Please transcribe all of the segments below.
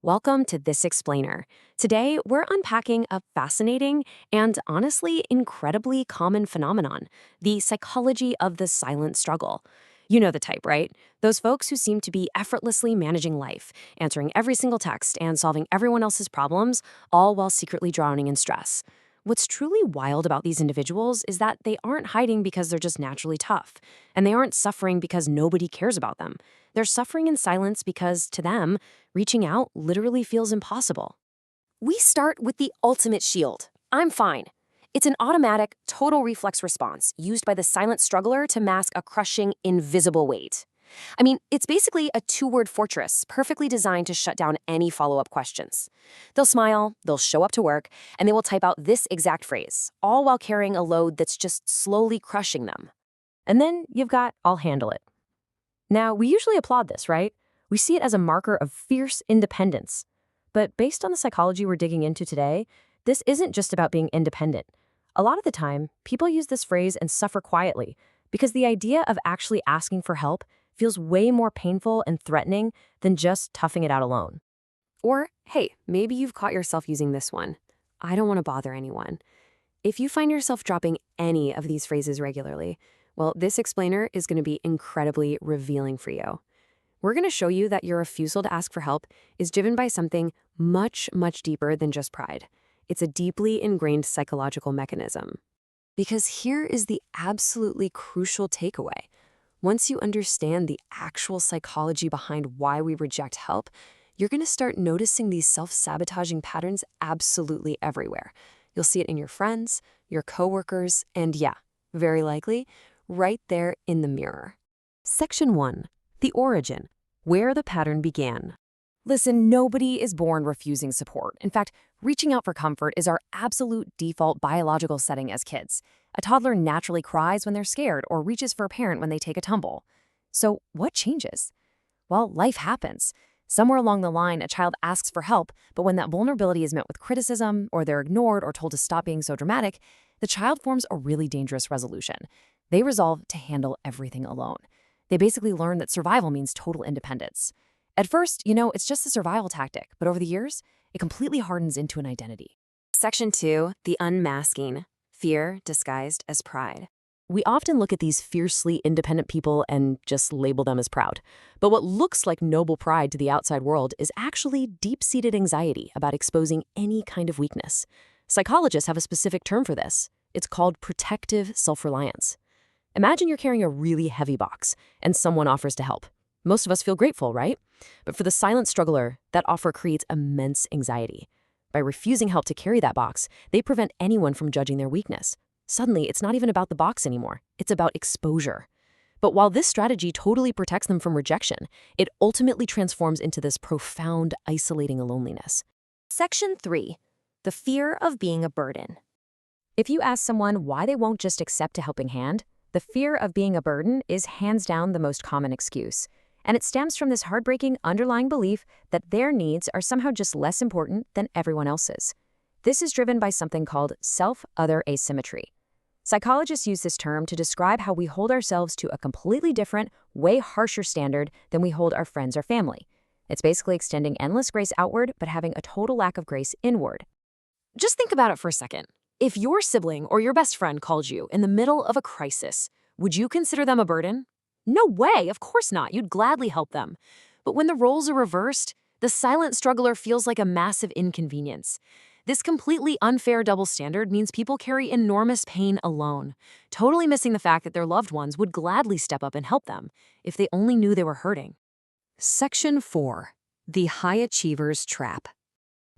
Welcome to This Explainer. Today, we're unpacking a fascinating and honestly incredibly common phenomenon, the psychology of the silent struggle. You know the type, right? Those folks who seem to be effortlessly managing life, answering every single text and solving everyone else's problems, all while secretly drowning in stress. What's truly wild about these individuals is that they aren't hiding because they're just naturally tough, and they aren't suffering because nobody cares about them. They're suffering in silence because, to them, reaching out literally feels impossible. We start with the ultimate shield. I'm fine. It's an automatic, total reflex response used by the silent struggler to mask a crushing, invisible weight. It's basically a two-word fortress perfectly designed to shut down any follow-up questions. They'll smile, they'll show up to work, and they will type out this exact phrase, all while carrying a load that's just slowly crushing them. And then you've got, "I'll handle it." Now, we usually applaud this, right? We see it as a marker of fierce independence. But based on the psychology we're digging into today, this isn't just about being independent. A lot of the time, people use this phrase and suffer quietly because the idea of actually asking for help feels way more painful and threatening than just toughing it out alone. Or, hey, maybe you've caught yourself using this one. "I don't want to bother anyone." If you find yourself dropping any of these phrases regularly, well, this explainer is going to be incredibly revealing for you. We're going to show you that your refusal to ask for help is driven by something much, much deeper than just pride. It's a deeply ingrained psychological mechanism. Because here is the absolutely crucial takeaway. Once you understand the actual psychology behind why we reject help, you're going to start noticing these self-sabotaging patterns absolutely everywhere. You'll see it in your friends, your coworkers, and yeah, very likely, right there in the mirror. Section 1. The origin. Where the pattern began. Listen, nobody is born refusing support. In fact, reaching out for comfort is our absolute default biological setting as kids. A toddler naturally cries when they're scared or reaches for a parent when they take a tumble. So what changes? Well, life happens. Somewhere along the line, a child asks for help, but when that vulnerability is met with criticism, or they're ignored or told to stop being so dramatic, the child forms a really dangerous resolution. They resolve to handle everything alone. They basically learn that survival means total independence. At first, it's just a survival tactic, but over the years, it completely hardens into an identity. Section 2, the unmasking. Fear disguised as pride. We often look at these fiercely independent people and just label them as proud. But what looks like noble pride to the outside world is actually deep-seated anxiety about exposing any kind of weakness. Psychologists have a specific term for this. It's called protective self-reliance. Imagine you're carrying a really heavy box, and someone offers to help. Most of us feel grateful, right? But for the silent struggler, that offer creates immense anxiety. By refusing help to carry that box, they prevent anyone from judging their weakness. Suddenly, it's not even about the box anymore. It's about exposure. But while this strategy totally protects them from rejection, it ultimately transforms into this profound, isolating loneliness. Section 3. The fear of being a burden. If you ask someone why they won't just accept a helping hand, the fear of being a burden is hands down the most common excuse. And it stems from this heartbreaking underlying belief that their needs are somehow just less important than everyone else's. This is driven by something called self-other asymmetry. Psychologists use this term to describe how we hold ourselves to a completely different, way harsher standard than we hold our friends or family. It's basically extending endless grace outward, but having a total lack of grace inward. Just think about it for a second. If your sibling or your best friend called you in the middle of a crisis, would you consider them a burden? No way, of course not. You'd gladly help them. But when the roles are reversed, the silent struggler feels like a massive inconvenience. This completely unfair double standard means people carry enormous pain alone, totally missing the fact that their loved ones would gladly step up and help them if they only knew they were hurting. Section 4. The High Achiever's Trap.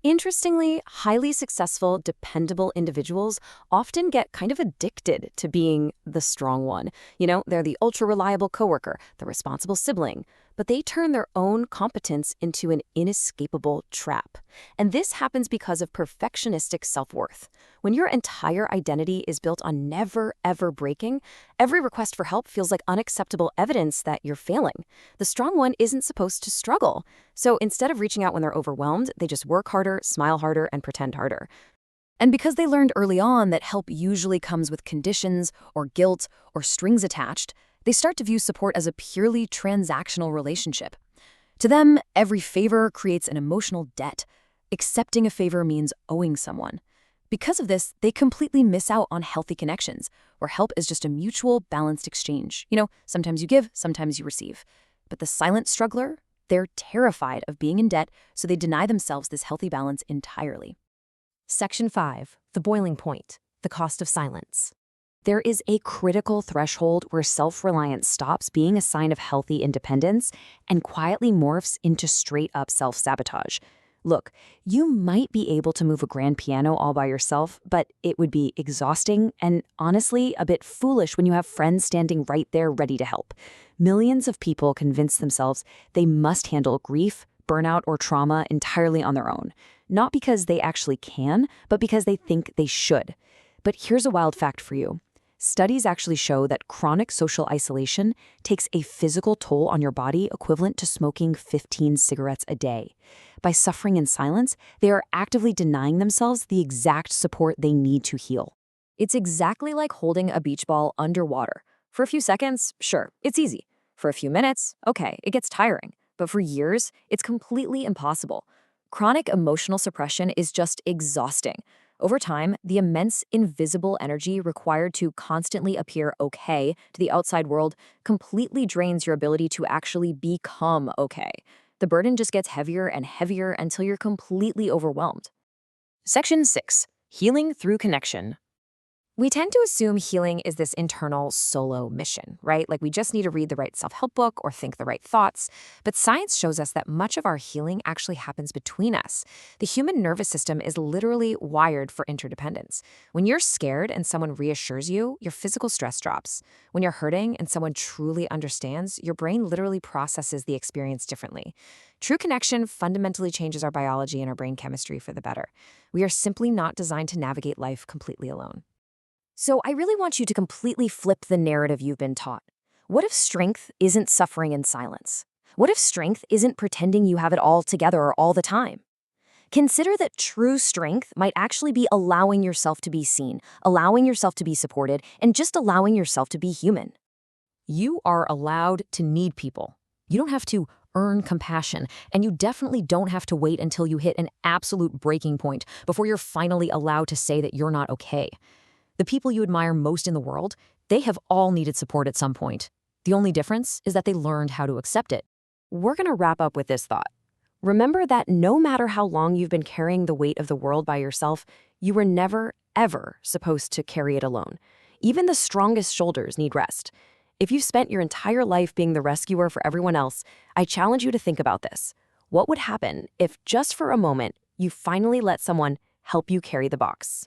Interestingly, highly successful, dependable individuals often get kind of addicted to being the strong one. They're the ultra-reliable coworker, the responsible sibling, but they turn their own competence into an inescapable trap. And this happens because of perfectionistic self-worth. When your entire identity is built on never, ever breaking, every request for help feels like unacceptable evidence that you're failing. The strong one isn't supposed to struggle. So instead of reaching out when they're overwhelmed, they just work harder, smile harder, and pretend harder. And because they learned early on that help usually comes with conditions or guilt or strings attached, they start to view support as a purely transactional relationship. To them, every favor creates an emotional debt. Accepting a favor means owing someone. Because of this, they completely miss out on healthy connections, where help is just a mutual, balanced exchange. Sometimes you give, sometimes you receive. But the silent struggler, they're terrified of being in debt, so they deny themselves this healthy balance entirely. Section 5, the boiling point, the cost of silence. There is a critical threshold where self-reliance stops being a sign of healthy independence and quietly morphs into straight-up self-sabotage. Look, you might be able to move a grand piano all by yourself, but it would be exhausting and honestly a bit foolish when you have friends standing right there ready to help. Millions of people convince themselves they must handle grief, burnout, or trauma entirely on their own. Not because they actually can, but because they think they should. But here's a wild fact for you. Studies actually show that chronic social isolation takes a physical toll on your body equivalent to smoking 15 cigarettes a day. By suffering in silence, they are actively denying themselves the exact support they need to heal. It's exactly like holding a beach ball underwater. For a few seconds, sure, it's easy. For a few minutes, okay, it gets tiring. But for years, it's completely impossible. Chronic emotional suppression is just exhausting. Over time, the immense invisible energy required to constantly appear okay to the outside world completely drains your ability to actually become okay. The burden just gets heavier and heavier until you're completely overwhelmed. Section 6, healing through connection. We tend to assume healing is this internal solo mission, right? Like we just need to read the right self-help book or think the right thoughts. But science shows us that much of our healing actually happens between us. The human nervous system is literally wired for interdependence. When you're scared and someone reassures you, your physical stress drops. When you're hurting and someone truly understands, your brain literally processes the experience differently. True connection fundamentally changes our biology and our brain chemistry for the better. We are simply not designed to navigate life completely alone. So I really want you to completely flip the narrative you've been taught. What if strength isn't suffering in silence? What if strength isn't pretending you have it all together all the time? Consider that true strength might actually be allowing yourself to be seen, allowing yourself to be supported, and just allowing yourself to be human. You are allowed to need people. You don't have to earn compassion, and you definitely don't have to wait until you hit an absolute breaking point before you're finally allowed to say that you're not okay. The people you admire most in the world, they have all needed support at some point. The only difference is that they learned how to accept it. We're going to wrap up with this thought. Remember that no matter how long you've been carrying the weight of the world by yourself, you were never, ever supposed to carry it alone. Even the strongest shoulders need rest. If you've spent your entire life being the rescuer for everyone else, I challenge you to think about this. What would happen if, just for a moment, you finally let someone help you carry the box?